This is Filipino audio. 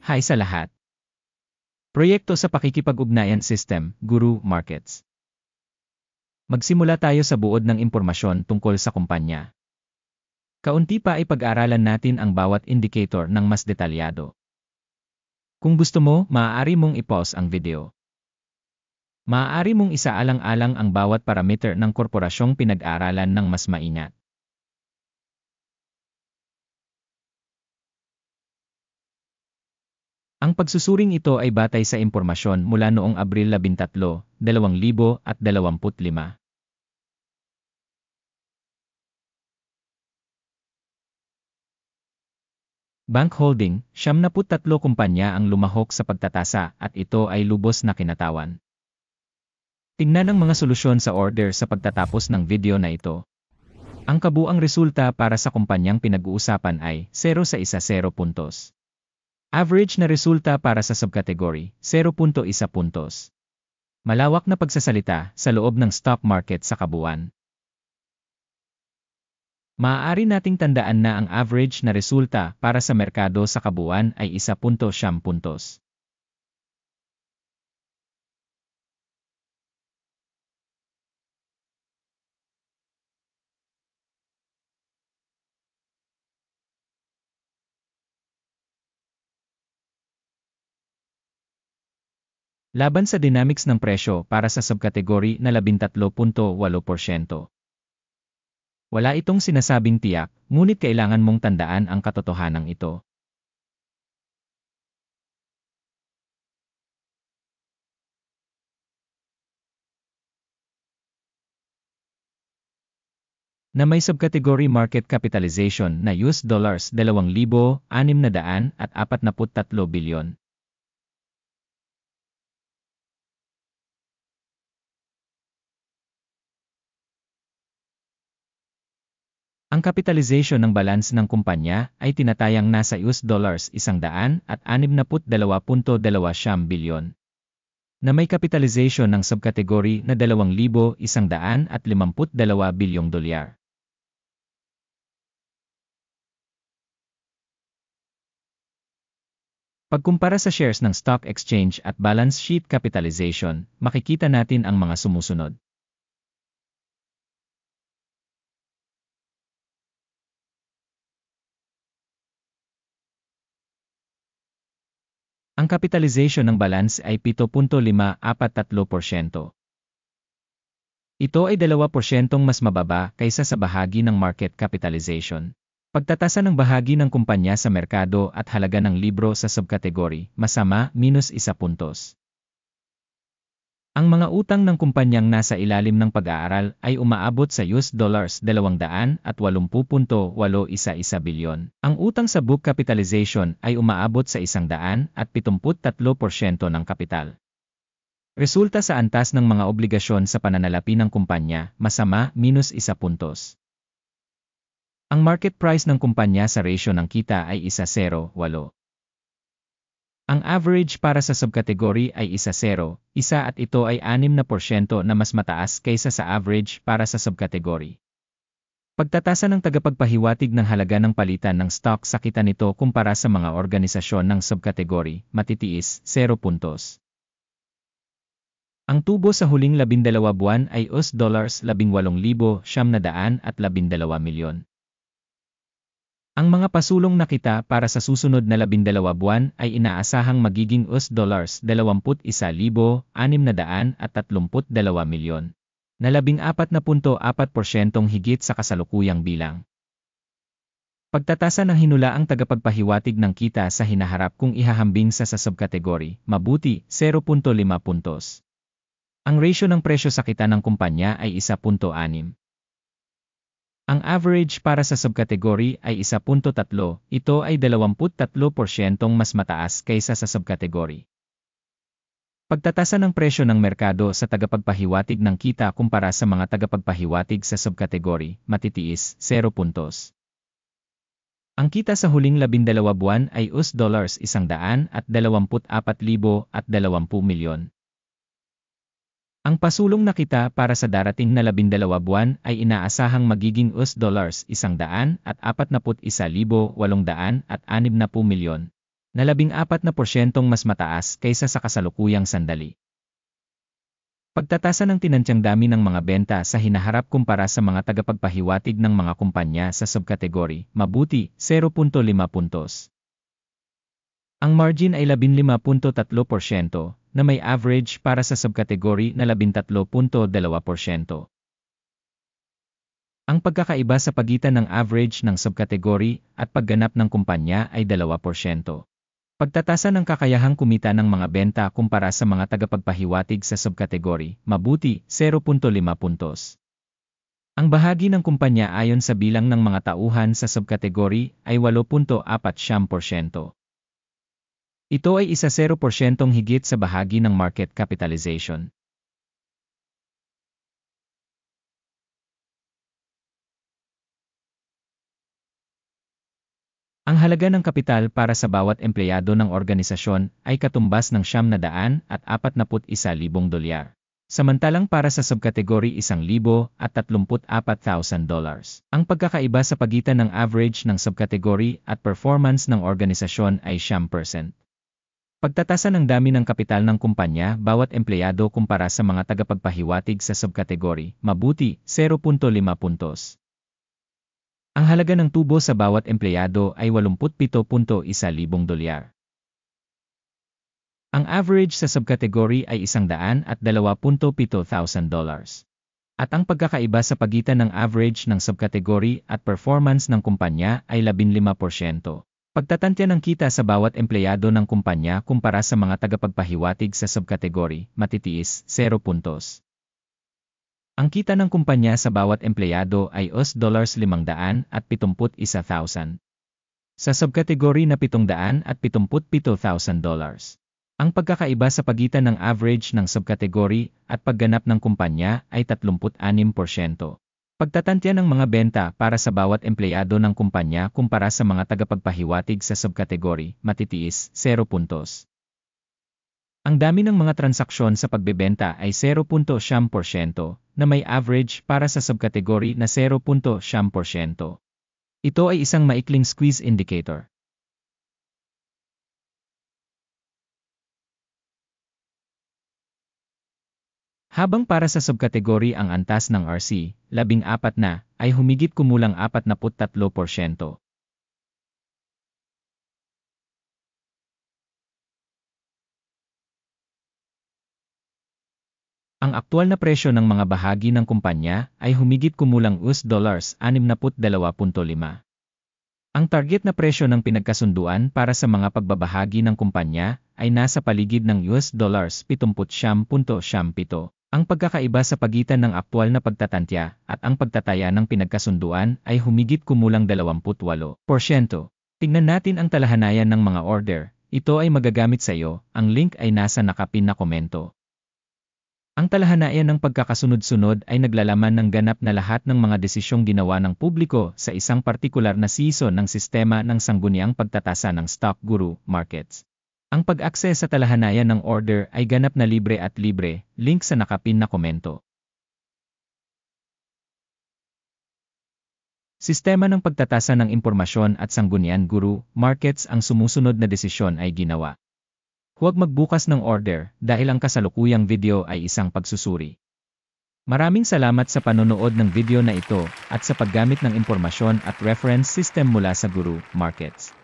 Hi sa lahat. Proyekto sa pakikipag-ugnayan system, Guru Markets. Magsimula tayo sa buod ng impormasyon tungkol sa kumpanya. Kaunti pa ay pag-aralan natin ang bawat indicator ng mas detalyado. Kung gusto mo, maaari mong i-pause ang video. Maaari mong isaalang-alang ang bawat parameter ng korporasyong pinag-aralan ng mas maingat. Ang pagsusuring ito ay batay sa impormasyon mula noong Abril 13, 2025. Bank Holding, 73 kumpanya ang lumahok sa pagtatasa at ito ay lubos na kinatawan. Tingnan ang mga solusyon sa order sa pagtatapos ng video na ito. Ang kabuang resulta para sa kumpanyang pinag-uusapan ay 0 sa 0 puntos. Average na resulta para sa subcategory, 0.1 puntos. Malawak na pagsasalita sa loob ng stock market sa kabuuan. Maaari nating tandaan na ang average na resulta para sa merkado sa kabuuan ay 1.9 puntos. Laban sa dynamics ng presyo para sa subkategory na 13.8%. Wala itong sinasabing tiyak, ngunit kailangan mong tandaan ang katotohanan ito. Na may subcategory market capitalization na US dollars 2,643 bilyon. Ang capitalization ng balance ng kumpanya ay tinatayang nasa US dollars 162.2 bilyon. Na may capitalization ng subcategory na 2,152 bilyong dolyar. Pagkumpara sa shares ng stock exchange at balance sheet capitalization, makikita natin ang mga sumusunod. Ang capitalization ng balance ay 7.543%. Ito ay 2% mas mababa kaysa sa bahagi ng market capitalization. Pagtatasa ng bahagi ng kumpanya sa merkado at halaga ng libro sa subkategory, masama, -1 puntos. Ang mga utang ng kumpanyang nasa ilalim ng pag-aaral ay umaabot sa US dollars 280.811 bilyon. Ang utang sa book capitalization ay umaabot sa 173% ng kapital. Resulta sa antas ng mga obligasyon sa pananalapi ng kumpanya, masama, -1 puntos. Ang market price ng kumpanya sa ratio ng kita ay 1:8. Ang average para sa subkategory ay 1:1 at ito ay 6% na mas mataas kaysa sa average para sa subkategory. Pagtatasa ng tagapagpahiwatig ng halaga ng palitan ng stock sa kita nito kumpara sa mga organisasyon ng subkategory, matitiis, 0 puntos. Ang tubo sa huling 12 buwan ay US dollars 18,912 milyon. Ang mga pasulong na kita para sa susunod na 12 buwan ay inaasahang magiging US dollars 21,632 milyon, na 14.4% higit sa kasalukuyang bilang. Pagtatasa ng hinulaang tagapagpahiwatig ng kita sa hinaharap kung ihahambing sa subkategory, mabuti, 0.5 puntos. Ang ratio ng presyo sa kita ng kumpanya ay 1.6. Ang average para sa subkategory ay 1.3, ito ay 23% mas mataas kaysa sa subkategory. Pagtatasa ng presyo ng merkado sa tagapagpahiwatig ng kita kumpara sa mga tagapagpahiwatig sa subkategory, matitiis, 0 puntos. Ang kita sa huling 12 buwan ay US dollars 124,020 milyon. Ang pasulong na kita para sa darating na 12 buwan ay inaasahang magiging US dollars 141,860 milyon, na 14% mas mataas kaysa sa kasalukuyang sandali. Pagtatasa ng tinantyang dami ng mga benta sa hinaharap kumpara sa mga tagapagpahiwatig ng mga kumpanya sa subkategory, mabuti, 0.5 puntos. Ang margin ay 15.3% na may average para sa subkategory na 13.2%. Ang pagkakaiba sa pagitan ng average ng subkategory at pagganap ng kumpanya ay 2%. Pagtatasa ng kakayahang kumita ng mga benta kumpara sa mga tagapagpahiwatig sa subkategory, mabuti, 0.5 puntos. Ang bahagi ng kumpanya ayon sa bilang ng mga tauhan sa subkategory ay 8.4%. Ito ay isa 0% higit sa bahagi ng market capitalization. Ang halaga ng kapital para sa bawat empleyado ng organisasyon ay katumbas ng $941,000. Samantalang para sa subkategory $1,034,000. Ang pagkakaiba sa pagitan ng average ng subkategory at performance ng organisasyon ay 10%. Pagtatasa ng dami ng kapital ng kumpanya bawat empleyado kumpara sa mga tagapagpahiwatig sa subkategory, mabuti, 0.5 puntos. Ang halaga ng tubo sa bawat empleyado ay $87,100. Ang average sa subkategory ay $127,000. At ang pagkakaiba sa pagitan ng average ng subkategory at performance ng kumpanya ay 15%. Pagtatantya ng kita sa bawat empleyado ng kumpanya kumpara sa mga tagapagpahiwatig sa subkategory, matitiis, 0 puntos. Ang kita ng kumpanya sa bawat empleyado ay $571,000. Sa subkategory na $777,000. Ang pagkakaiba sa pagitan ng average ng subkategory at pagganap ng kumpanya ay 36%. Pagtatantya ng mga benta para sa bawat empleyado ng kumpanya kumpara sa mga tagapagpahiwatig sa subkategory, matitiis, 0 puntos. Ang dami ng mga transaksyon sa pagbebenta ay 0.9% na may average para sa subkategory na 0.9%. Ito ay isang maikling squeeze indicator. Habang para sa subkategory ang antas ng RC14 na ay humigit kumulang 43%. Ang aktual na presyo ng mga bahagi ng kumpanya ay humigit kumulang $62.5. Ang target na presyo ng pinagkasunduan para sa mga pagbabahagi ng kumpanya ay nasa paligid ng $70.7. Ang pagkakaiba sa pagitan ng aktual na pagtatantya at ang pagtataya ng pinagkasunduan ay humigit kumulang 28%. Tingnan natin ang talahanayan ng mga order. Ito ay magagamit sa iyo. Ang link ay nasa nakapin na komento. Ang talahanayan ng pagkakasunod-sunod ay naglalaman ng ganap na lahat ng mga desisyong ginawa ng publiko sa isang partikular na season ng sistema ng sangguniang pagtatasa ng Stock Guru Markets. Ang pag-access sa talahanayan ng order ay ganap na libre at libre, link sa nakapin na komento. Sistema ng pagtatasa ng impormasyon at sanggunian Guru Markets ang sumusunod na desisyon ay ginawa. Huwag magbukas ng order dahil ang kasalukuyang video ay isang pagsusuri. Maraming salamat sa panonood ng video na ito at sa paggamit ng impormasyon at reference system mula sa Guru Markets.